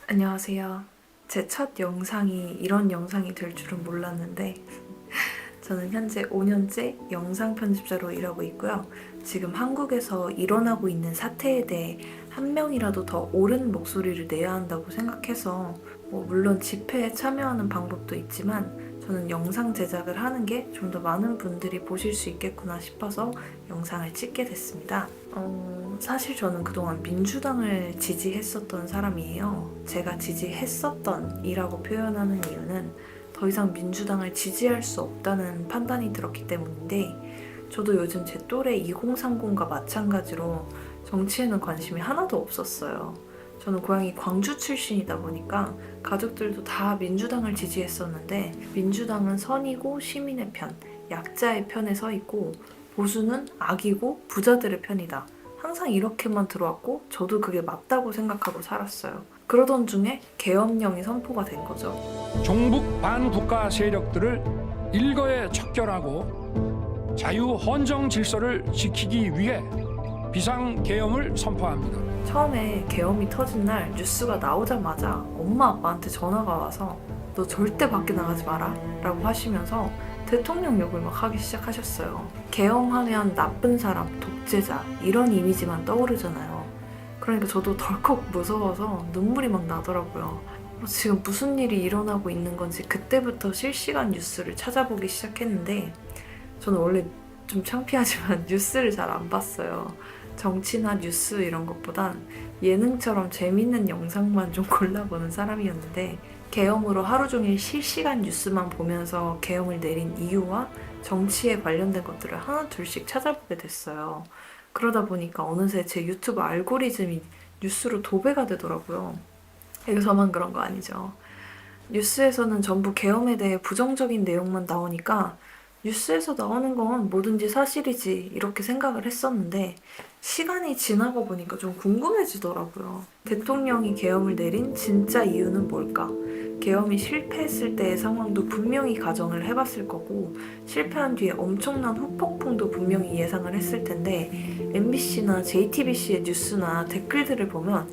안녕하세요. 제 첫 영상이 이런 영상이 될 줄은 몰랐는데 저는 현재 5년째 영상 편집자로 일하고 있고요. 지금 한국에서 일어나고 있는 사태에 대해 한 명이라도 더 옳은 목소리를 내야 한다고 생각해서 물론 집회에 참여하는 방법도 있지만 저는 영상 제작을 하는 게 좀 더 많은 분들이 보실 수 있겠구나 싶어서 영상을 찍게 됐습니다. 사실 저는 그동안 민주당을 지지했었던 사람이에요. 제가 지지했었던 이라고 표현하는 이유는 더 이상 민주당을 지지할 수 없다는 판단이 들었기 때문인데 저도 요즘 제 또래 2030과 마찬가지로 정치에는 관심이 하나도 없었어요. 저는 고향이 광주 출신이다 보니까 가족들도 다 민주당을 지지했었는데 민주당은 선이고 시민의 편, 약자의 편에 서 있고 보수는 악이고 부자들의 편이다. 항상 이렇게만 들어왔고 저도 그게 맞다고 생각하고 살았어요. 그러던 중에 계엄령이 선포가 된 거죠. 종북 반국가 세력들을 일거에 척결하고 자유헌정 질서를 지키기 위해 비상계엄을 선포합니다. 처음에 계엄이 터진 날 뉴스가 나오자마자 엄마 아빠한테 전화가 와서 너 절대 밖에 나가지 마라 라고 하시면서 대통령 욕을 막 하기 시작하셨어요. 계엄하면 나쁜 사람, 독재자 이런 이미지만 떠오르잖아요. 그러니까 저도 덜컥 무서워서 눈물이 막 나더라고요. 지금 무슨 일이 일어나고 있는 건지 그때부터 실시간 뉴스를 찾아보기 시작했는데 저는 원래 좀 창피하지만 뉴스를 잘 안 봤어요. 정치나 뉴스 이런 것보단 예능처럼 재밌는 영상만 좀 골라보는 사람이었는데 계엄으로 하루 종일 실시간 뉴스만 보면서 계엄을 내린 이유와 정치에 관련된 것들을 하나 둘씩 찾아보게 됐어요. 그러다 보니까 어느새 제 유튜브 알고리즘이 뉴스로 도배가 되더라고요. 이거 저만 그런 거 아니죠. 뉴스에서는 전부 계엄에 대해 부정적인 내용만 나오니까 뉴스에서 나오는 건 뭐든지 사실이지 이렇게 생각을 했었는데 시간이 지나고 보니까 좀 궁금해지더라고요. 대통령이 계엄을 내린 진짜 이유는 뭘까? 계엄이 실패했을 때의 상황도 분명히 가정을 해봤을 거고 실패한 뒤에 엄청난 후폭풍도 분명히 예상을 했을 텐데 MBC나 JTBC의 뉴스나 댓글들을 보면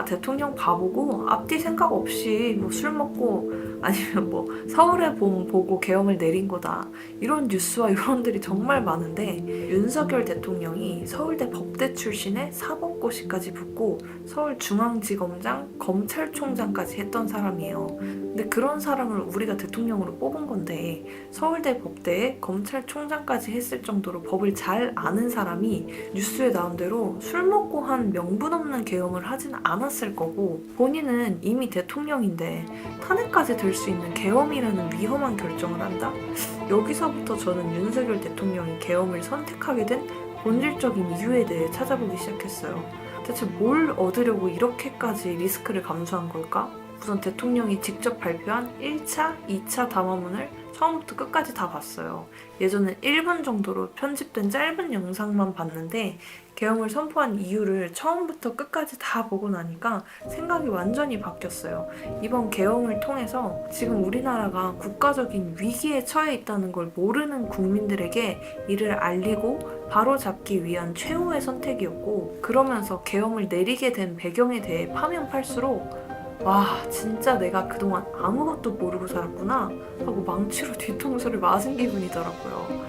대통령 바보고 앞뒤 생각 없이 술 먹고 아니면 서울의 봄 보고 계엄을 내린 거다 이런 뉴스와 여론들이 정말 많은데 윤석열 대통령이 서울대 법대 출신의 사법고시까지 붙고 서울중앙지검장 검찰총장까지 했던 사람이에요. 근데 그런 사람을 우리가 대통령으로 뽑은 건데 서울대 법대에 검찰총장까지 했을 정도로 법을 잘 아는 사람이 뉴스에 나온 대로 술 먹고 한 명분 없는 계엄을 하진 않았을 거고 본인은 이미 대통령인데 탄핵까지 될 수 있는 계엄이라는 위험한 결정을 한다? 여기서부터 저는 윤석열 대통령이 계엄을 선택하게 된 본질적인 이유에 대해 찾아보기 시작했어요. 대체 뭘 얻으려고 이렇게까지 리스크를 감수한 걸까? 우선 대통령이 직접 발표한 1차, 2차 담화문을 처음부터 끝까지 다 봤어요. 예전엔 1분 정도로 편집된 짧은 영상만 봤는데 계엄을 선포한 이유를 처음부터 끝까지 다 보고 나니까 생각이 완전히 바뀌었어요. 이번 계엄을 통해서 지금 우리나라가 국가적인 위기에 처해 있다는 걸 모르는 국민들에게 이를 알리고 바로잡기 위한 최후의 선택이었고 그러면서 계엄을 내리게 된 배경에 대해 파면 팔수록 와 진짜 내가 그동안 아무것도 모르고 살았구나 하고 망치로 뒤통수를 맞은 기분이더라고요.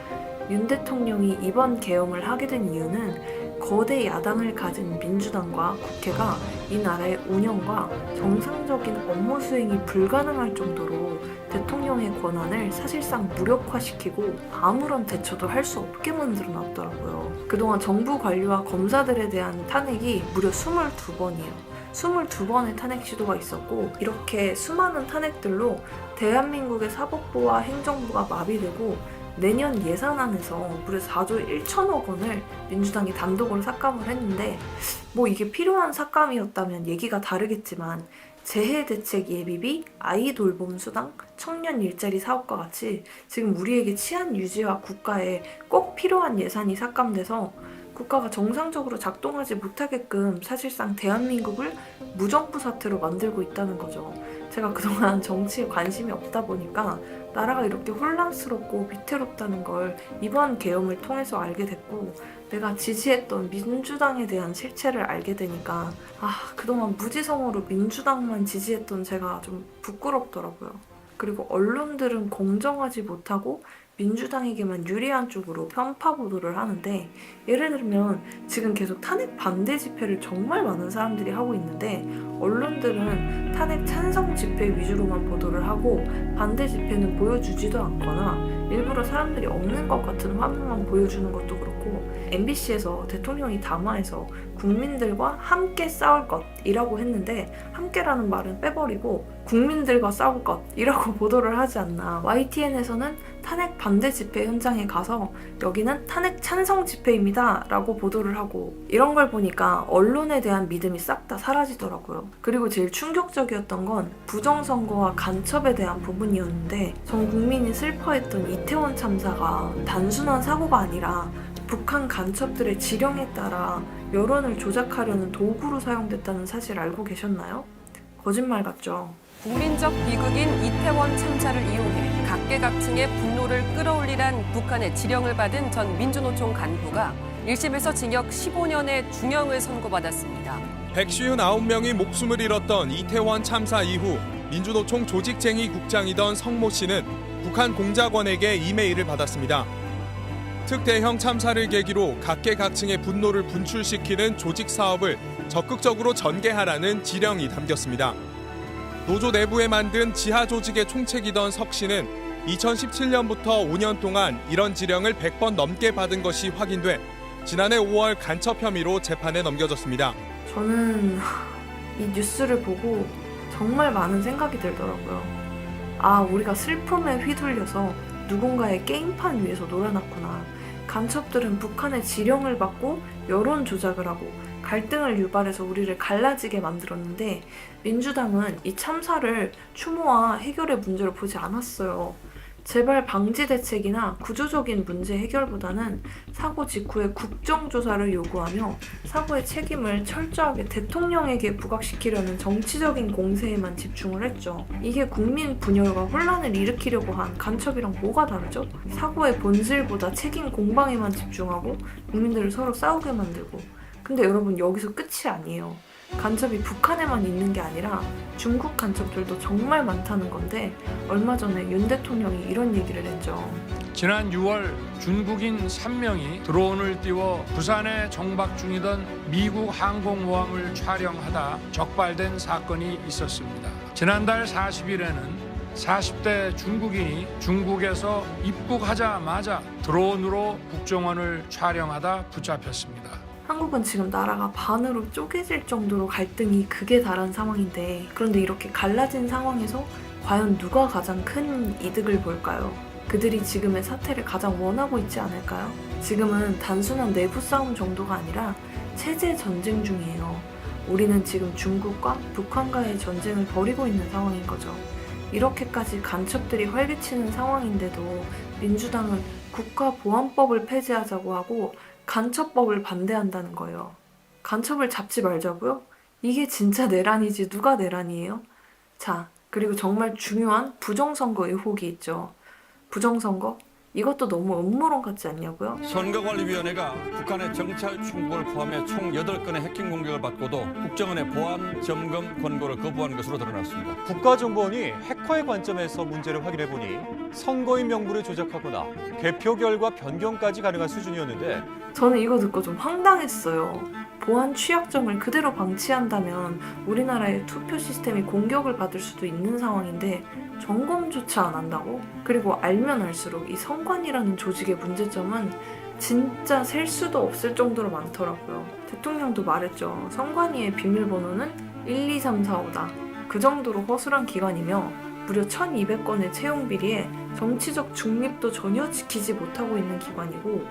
윤 대통령이 이번 계엄을 하게 된 이유는 거대 야당을 가진 민주당과 국회가 이 나라의 운영과 정상적인 업무 수행이 불가능할 정도로 대통령의 권한을 사실상 무력화시키고 아무런 대처도 할 수 없게 만들어 놨더라고요. 그동안 정부 관료와 검사들에 대한 탄핵이 무려 22번이에요. 22번의 탄핵 시도가 있었고 이렇게 수많은 탄핵들로 대한민국의 사법부와 행정부가 마비되고 내년 예산안에서 무려 4조 1천억 원을 민주당이 단독으로 삭감을 했는데 이게 필요한 삭감이었다면 얘기가 다르겠지만 재해대책 예비비, 아이 돌봄 수당, 청년 일자리 사업과 같이 지금 우리에게 치안 유지와 국가에 꼭 필요한 예산이 삭감돼서 국가가 정상적으로 작동하지 못하게끔 사실상 대한민국을 무정부 사태로 만들고 있다는 거죠. 제가 그동안 정치에 관심이 없다 보니까 나라가 이렇게 혼란스럽고 위태롭다는 걸 이번 계엄을 통해서 알게 됐고, 내가 지지했던 민주당에 대한 실체를 알게 되니까 그동안 무지성으로 민주당만 지지했던 제가 좀 부끄럽더라고요. 그리고 언론들은 공정하지 못하고 민주당에게만 유리한 쪽으로 편파 보도를 하는데, 예를 들면 지금 계속 탄핵 반대 집회를 정말 많은 사람들이 하고 있는데 언론들은 탄핵 찬성 집회 위주로만 보도를 하고 반대 집회는 보여주지도 않거나 일부러 사람들이 없는 것 같은 화면만 보여주는 것도 그렇고, MBC에서 대통령이 담화에서 국민들과 함께 싸울 것이라고 했는데 함께라는 말은 빼버리고 국민들과 싸울 것이라고 보도를 하지 않나. YTN에서는 탄핵 반대 집회 현장에 가서 여기는 탄핵 찬성 집회입니다 라고 보도를 하고, 이런 걸 보니까 언론에 대한 믿음이 싹 다 사라지더라고요. 그리고 제일 충격적이었던 건 부정선거와 간첩에 대한 부분이었는데, 전 국민이 슬퍼했던 이태원 참사가 단순한 사고가 아니라 북한 간첩들의 지령에 따라 여론을 조작하려는 도구로 사용됐다는 사실 알고 계셨나요? 거짓말 같죠? 국민적 비극인 이태원 참사를 이용해 각계각층의 분노를 끌어올리란 북한의 지령을 받은 전 민주노총 간부가 1심에서 징역 15년의 중형을 선고받았습니다. 159명이 목숨을 잃었던 이태원 참사 이후 민주노총 조직쟁이 국장이던 성모 씨는 북한 공작원에게 이메일을 받았습니다. 특대형 참사를 계기로 각계각층의 분노를 분출시키는 조직 사업을 적극적으로 전개하라는 지령이 담겼습니다. 노조 내부에 만든 지하 조직의 총책이던 석 씨는 2017년부터 5년 동안 이런 지령을 100번 넘게 받은 것이 확인돼 지난해 5월 간첩 혐의로 재판에 넘겨졌습니다. 저는 이 뉴스를 보고 정말 많은 생각이 들더라고요. 우리가 슬픔에 휘둘려서 누군가의 게임판 위에서 놀아났구나. 간첩들은 북한의 지령을 받고 여론 조작을 하고 갈등을 유발해서 우리를 갈라지게 만들었는데, 민주당은 이 참사를 추모와 해결의 문제로 보지 않았어요. 재발 방지 대책이나 구조적인 문제 해결보다는 사고 직후에 국정조사를 요구하며 사고의 책임을 철저하게 대통령에게 부각시키려는 정치적인 공세에만 집중을 했죠. 이게 국민 분열과 혼란을 일으키려고 한 간첩이랑 뭐가 다르죠? 사고의 본질보다 책임 공방에만 집중하고 국민들을 서로 싸우게 만들고. 근데 여러분, 여기서 끝이 아니에요. 간첩이 북한에만 있는 게 아니라 중국 간첩들도 정말 많다는 건데, 얼마 전에 윤 대통령이 이런 얘기를 했죠. 지난 6월 중국인 3명이 드론을 띄워 부산에 정박 중이던 미국 항공모함을 촬영하다 적발된 사건이 있었습니다. 지난달 40일에는 40대 중국인이 중국에서 입국하자마자 드론으로 국정원을 촬영하다 붙잡혔습니다. 한국은 지금 나라가 반으로 쪼개질 정도로 갈등이 극에 달한 상황인데, 그런데 이렇게 갈라진 상황에서 과연 누가 가장 큰 이득을 볼까요? 그들이 지금의 사태를 가장 원하고 있지 않을까요? 지금은 단순한 내부 싸움 정도가 아니라 체제 전쟁 중이에요. 우리는 지금 중국과 북한과의 전쟁을 벌이고 있는 상황인 거죠. 이렇게까지 간첩들이 활개치는 상황인데도 민주당은 국가보안법을 폐지하자고 하고 간첩법을 반대한다는 거예요. 간첩을 잡지 말자고요? 이게 진짜 내란이지 누가 내란이에요? 자, 그리고 정말 중요한 부정선거 의혹이 있죠. 부정선거? 이것도 너무 음모론 같지 않냐고요? 선거관리위원회가 북한의 정찰 충돌을 포함해 총 8건의 해킹 공격을 받고도 국정원의 보안 점검 권고를 거부한 것으로 드러났습니다. 국가정보원이 해커의 관점에서 문제를 확인해보니 선거인 명부를 조작하거나 개표 결과 변경까지 가능한 수준이었는데, 저는 이거 듣고 좀 황당했어요. 보안 취약점을 그대로 방치한다면 우리나라의 투표 시스템이 공격을 받을 수도 있는 상황인데 점검조차 안 한다고? 그리고 알면 알수록 이 선관위라는 조직의 문제점은 진짜 셀 수도 없을 정도로 많더라고요. 대통령도 말했죠. 선관위의 비밀번호는 1, 2, 3, 4, 5다. 그 정도로 허술한 기관이며 무려 1200건의 채용 비리에 정치적 중립도 전혀 지키지 못하고 있는 기관이고,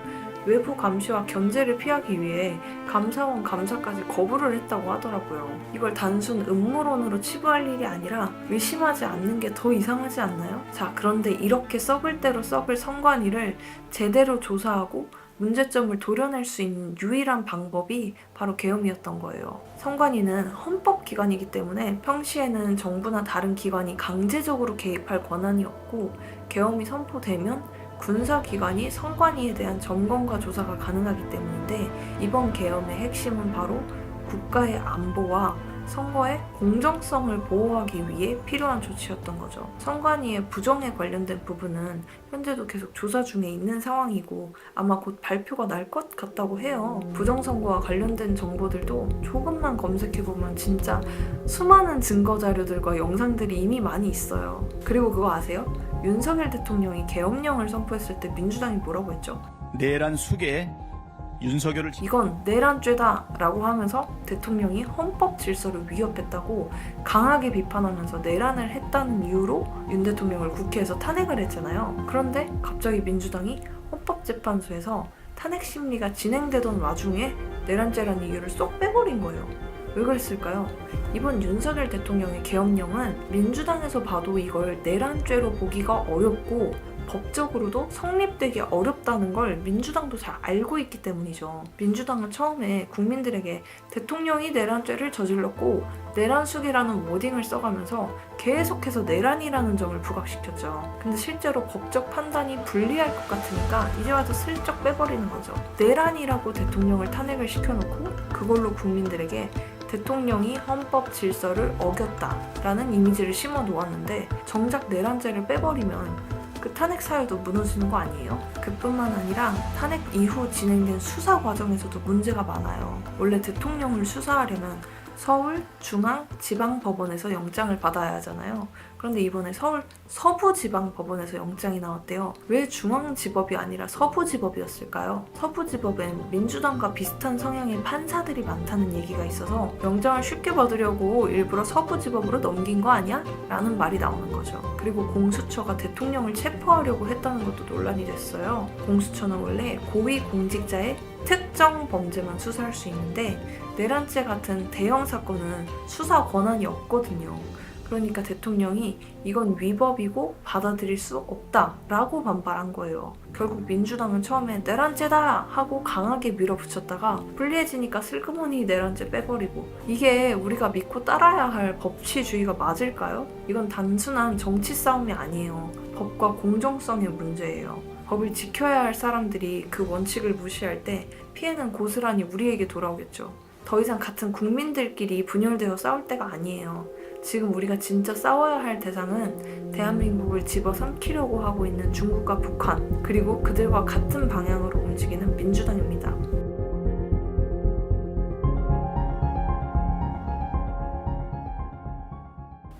외부 감시와 견제를 피하기 위해 감사원 감사까지 거부를 했다고 하더라고요. 이걸 단순 음모론으로 치부할 일이 아니라 의심하지 않는 게 더 이상하지 않나요? 자, 그런데 이렇게 썩을 대로 썩을 선관위를 제대로 조사하고 문제점을 도려낼 수 있는 유일한 방법이 바로 계엄이었던 거예요. 선관위는 헌법기관이기 때문에 평시에는 정부나 다른 기관이 강제적으로 개입할 권한이 없고 계엄이 선포되면 군사기관이 선관위에 대한 점검과 조사가 가능하기 때문인데 이번 계엄의 핵심은 바로 국가의 안보와 선거의 공정성을 보호하기 위해 필요한 조치였던 거죠. 선관위의 부정에 관련된 부분은 현재도 계속 조사 중에 있는 상황이고 아마 곧 발표가 날 것 같다고 해요. 부정선거와 관련된 정보들도 조금만 검색해보면 진짜 수많은 증거 자료들과 영상들이 이미 많이 있어요. 그리고 그거 아세요? 윤석열 대통령이 계엄령을 선포했을 때 민주당이 뭐라고 했죠? 내란 숙에 윤석열을 이건 내란죄다 라고 하면서 대통령이 헌법 질서를 위협했다고 강하게 비판하면서 내란을 했다는 이유로 윤 대통령을 국회에서 탄핵을 했잖아요. 그런데 갑자기 민주당이 헌법재판소에서 탄핵 심리가 진행되던 와중에 내란죄라는 이유를 쏙 빼버린 거예요. 왜 그랬을까요? 이번 윤석열 대통령의 계엄령은 민주당에서 봐도 이걸 내란죄로 보기가 어렵고 법적으로도 성립되기 어렵다는 걸 민주당도 잘 알고 있기 때문이죠. 민주당은 처음에 국민들에게 대통령이 내란죄를 저질렀고 내란숙이라는 워딩을 써가면서 계속해서 내란이라는 점을 부각시켰죠. 근데 실제로 법적 판단이 불리할 것 같으니까 이제 와서 슬쩍 빼버리는 거죠. 내란이라고 대통령을 탄핵을 시켜놓고 그걸로 국민들에게 대통령이 헌법 질서를 어겼다라는 이미지를 심어 놓았는데 정작 내란죄를 빼버리면 그 탄핵 사유도 무너지는 거 아니에요? 그뿐만 아니라 탄핵 이후 진행된 수사 과정에서도 문제가 많아요. 원래 대통령을 수사하려면 서울 중앙지방법원에서 영장을 받아야 하잖아요. 그런데 이번에 서울 서부지방법원에서 영장이 나왔대요. 왜 중앙지법이 아니라 서부지법이었을까요? 서부지법엔 민주당과 비슷한 성향의 판사들이 많다는 얘기가 있어서 영장을 쉽게 받으려고 일부러 서부지법으로 넘긴 거 아니야? 라는 말이 나오는 거죠. 그리고 공수처가 대통령을 체포하려고 했다는 것도 논란이 됐어요. 공수처는 원래 고위공직자의 특정 범죄만 수사할 수 있는데 내란죄 같은 대형 사건은 수사 권한이 없거든요. 그러니까 대통령이 이건 위법이고 받아들일 수 없다라고 반발한 거예요. 결국 민주당은 처음에 내란죄다 하고 강하게 밀어붙였다가 불리해지니까 슬그머니 내란죄 빼버리고 이게 우리가 믿고 따라야 할 법치주의가 맞을까요? 이건 단순한 정치 싸움이 아니에요. 법과 공정성의 문제예요. 법을 지켜야 할 사람들이 그 원칙을 무시할 때 피해는 고스란히 우리에게 돌아오겠죠. 더 이상 같은 국민들끼리 분열되어 싸울 때가 아니에요. 지금 우리가 진짜 싸워야 할 대상은 대한민국을 집어삼키려고 하고 있는 중국과 북한, 그리고 그들과 같은 방향으로 움직이는 민주당입니다.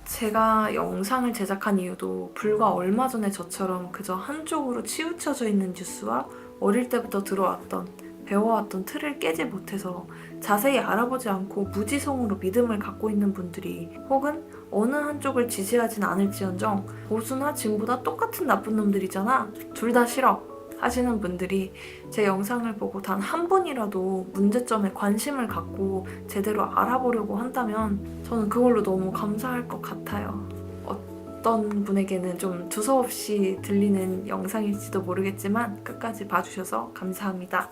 제가 영상을 제작한 이유도 불과 얼마 전에 저처럼 그저 한쪽으로 치우쳐져 있는 뉴스와 어릴 때부터 들어왔던 배워왔던 틀을 깨지 못해서 자세히 알아보지 않고 무지성으로 믿음을 갖고 있는 분들이 혹은 어느 한쪽을 지지하진 않을지언정 보수나 진보다 똑같은 나쁜 놈들이잖아, 둘 다 싫어 하시는 분들이 제 영상을 보고 단 한 분이라도 문제점에 관심을 갖고 제대로 알아보려고 한다면 저는 그걸로 너무 감사할 것 같아요. 어떤 분에게는 좀 두서없이 들리는 영상일지도 모르겠지만 끝까지 봐주셔서 감사합니다.